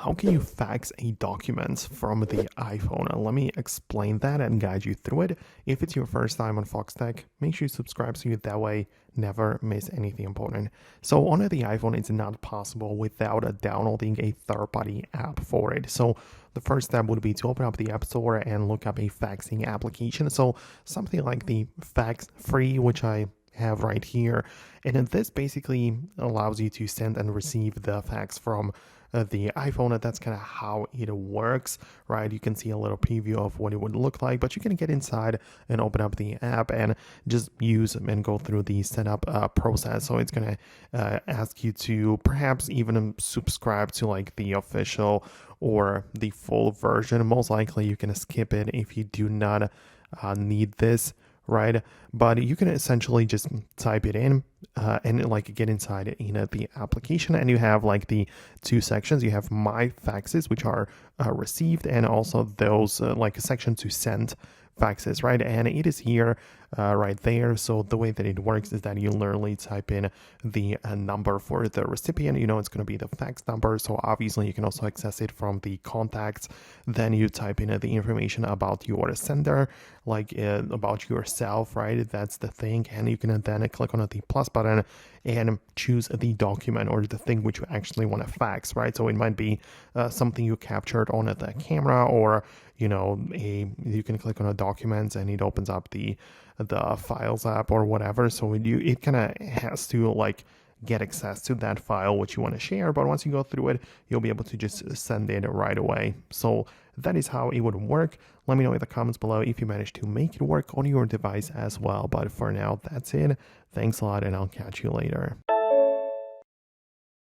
how can you fax a document from the iPhone? Let me explain that and guide you through it. If it's your first time on Foxtecc, make sure you subscribe so you that way never miss anything important. So on the iPhone, it's not possible without downloading a third-party app for it. So the first step would be to open up the App Store and look up a faxing application. So something like the Fax Free, which I have right here, and then this basically allows you to send and receive the fax from the iPhone. That's kind of how it works, right? You can see a little preview of what it would look like, but you can get inside and open up the app and just use and go through the setup process. So it's gonna ask you to perhaps even subscribe to like the official or the full version. Most likely you can skip it if you do not need this, right? But you can essentially just type it in and like get inside the application, and you have like the two sections. You have my faxes, which are received, and also those like a section to send faxes, right? And it is here right there. So the way that it works is that you literally type in the number for the recipient. It's going to be the fax number, so obviously you can also access it from the contacts. Then you type in the information about your sender, like about yourself, right? That's the thing. And you can then click on the plus button and choose the document or the thing which you actually want to fax, right? So it might be something you captured on the camera, or you can click on a document and it opens up the Files app or whatever. So it kind of has to like get access to that file which you want to share, but once you go through it, you'll be able to just send it right away. So that is how it would work. Let me know in the comments below if you managed to make it work on your device as well. But for now, that's it. Thanks a lot, and I'll catch you later.